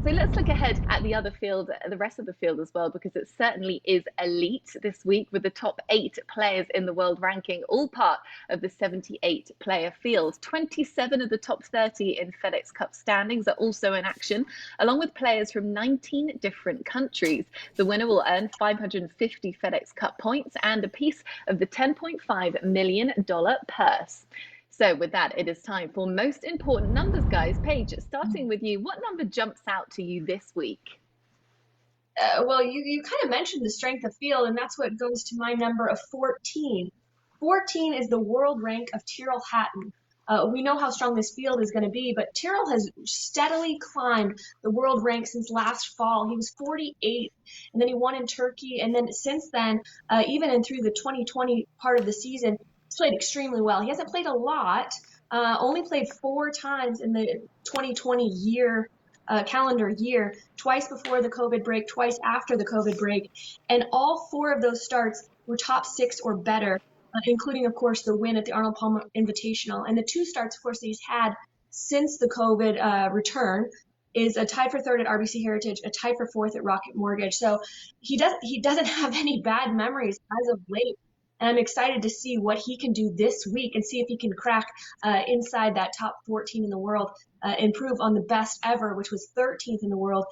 So let's look ahead at the other field, the rest of the field as well, because it certainly is elite this week with the top 8 players in the world ranking, all part of the 78-player field. 27 of the top 30 in FedEx Cup standings are also in action, along with players from 19 different countries. The winner will earn 550 FedEx Cup points and a piece of the $10.5 million purse. So with that, it is time for most important numbers, guys. Paige, starting with you, what number jumps out to you this week? Well, you kind of mentioned the strength of field, and that's what goes to my number of 14. 14 is the world rank of Tyrrell Hatton. We know how strong this field is going to be, but Tyrrell has steadily climbed the world rank since last fall. He was 48, and then he won in Turkey, and then since then, even in through the 2020 part of the season, he's played extremely well. He hasn't played a lot, only played 4 times in the 2020 calendar year, twice before the COVID break, twice after the COVID break, and all 4 of those starts were top 6 or better, including, of course, the win at the Arnold Palmer Invitational. And the 2 starts, of course, that he's had since the COVID return is a tied for 3rd at RBC Heritage, a tied for 4th at Rocket Mortgage. So he doesn't have any bad memories as of late. And I'm excited to see what he can do this week and see if he can crack inside that top 14 in the world, improve on the best ever, which was 13th in the world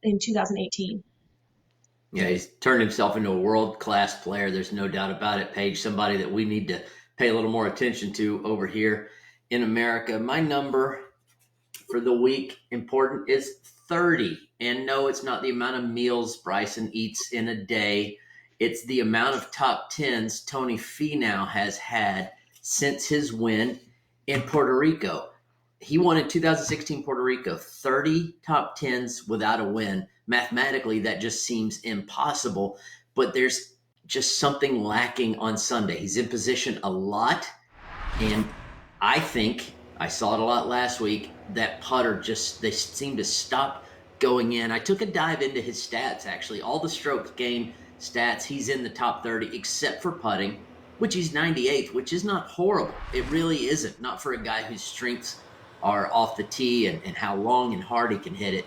in 2018. Yeah, he's turned himself into a world-class player. There's no doubt about it, Paige. Somebody that we need to pay a little more attention to over here in America. My number for the week, important, is 30. And no, it's not the amount of meals Bryson eats in a day. It's the amount of top 10s Tony Finau has had since his win in Puerto Rico. He won in 2016 Puerto Rico, 30 top 10s without a win. Mathematically, that just seems impossible, but there's just something lacking on Sunday. He's in position a lot, and I think, I saw it a lot last week, that putter they seem to stop going in. I took a dive into his stats, actually. All the strokes gained stats, he's in the top 30, except for putting, which he's 98th, which is not horrible. It really isn't, not for a guy whose strengths are off the tee and how long and hard he can hit it.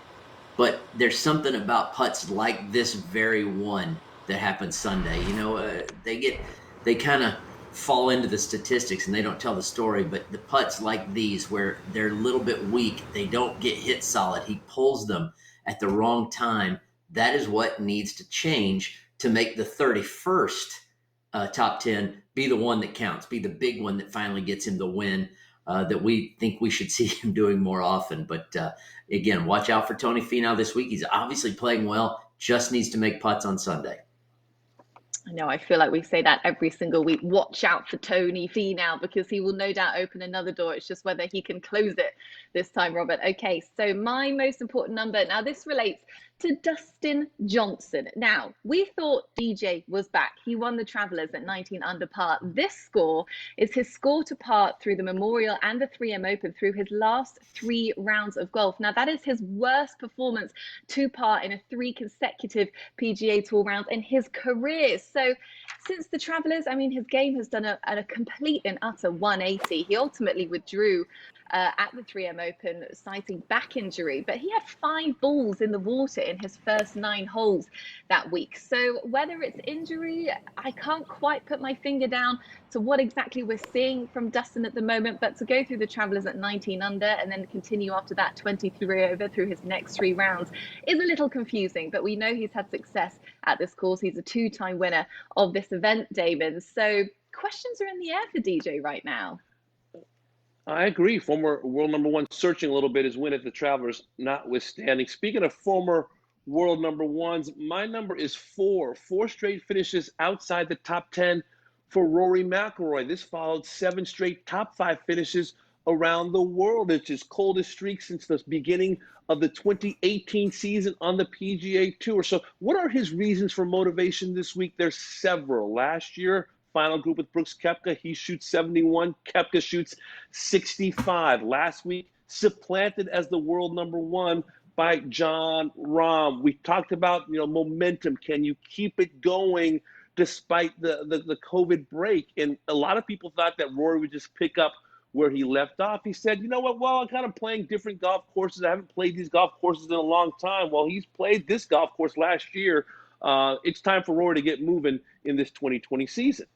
But there's something about putts like this very one that happened Sunday. You know, they kind of fall into the statistics and they don't tell the story, but the putts like these where they're a little bit weak, they don't get hit solid. He pulls them at the wrong time. That is what needs to change to make the 31st top 10 be the one that counts, be the big one that finally gets him the win that we think we should see him doing more often. But again, watch out for Tony Finau this week. He's obviously playing well, just needs to make putts on Sunday. I know, I feel like we say that every single week. Watch out for Tony Finau because he will no doubt open another door. It's just whether he can close it this time, Robert. Okay, so my most important number. Now, this relates to Dustin Johnson. Now, we thought DJ was back. He won the Travelers at 19 under par. This score is his score to par through the Memorial and the 3M Open through his last 3 rounds of golf. Now, that is his worst performance to par in 3 consecutive PGA Tour rounds in his career. So since the Travelers, I mean, his game has done a complete and utter 180. He ultimately withdrew at the 3M Open, citing back injury, but he had 5 balls in the water in his first 9 holes that week. So whether it's injury, I can't quite put my finger down to what exactly we're seeing from Dustin at the moment, but to go through the Travelers at 19 under and then continue after that 23 over through his next 3 rounds is a little confusing, but we know he's had success at this course. He's a 2-time winner of this event, Damon. So questions are in the air for DJ right now. I agree. Former world number 1 searching a little bit his win at the Travelers notwithstanding. Speaking of former world number 1s, my number is 4. 4 straight finishes outside the top 10 for Rory McIlroy. This followed 7 straight top 5 finishes around the world. It's his coldest streak since the beginning of the 2018 season on the PGA Tour. So what are his reasons for motivation this week? There's several. Last year, final group with Brooks Koepka, he shoots 71. Koepka shoots 65. Last week, supplanted as the world number 1 by Jon Rahm. We talked about, momentum. Can you keep it going despite the COVID break? And a lot of people thought that Rory would just pick up where he left off. He said, you know what, well, I'm kind of playing different golf courses. I haven't played these golf courses in a long time. Well, he's played this golf course last year. It's time for Rory to get moving in this 2020 season.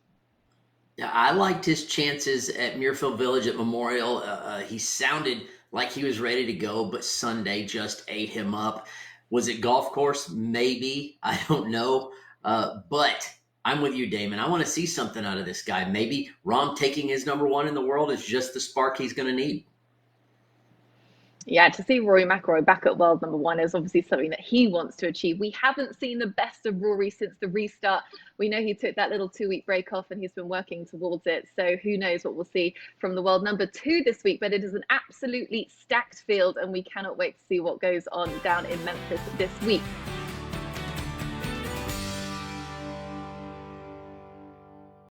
Yeah, I liked his chances at Muirfield Village at Memorial. He sounded like he was ready to go, but Sunday just ate him up. Was it golf course? Maybe. I don't know. But I'm with you, Damon. I want to see something out of this guy. Maybe Rahm taking his number one in the world is just the spark he's going to need. Yeah, to see Rory McIlroy back at world number one is obviously something that he wants to achieve. We haven't seen the best of Rory since the restart. We know he took that little 2-week break off and he's been working towards it. So who knows what we'll see from the world number two this week. But it is an absolutely stacked field and we cannot wait to see what goes on down in Memphis this week.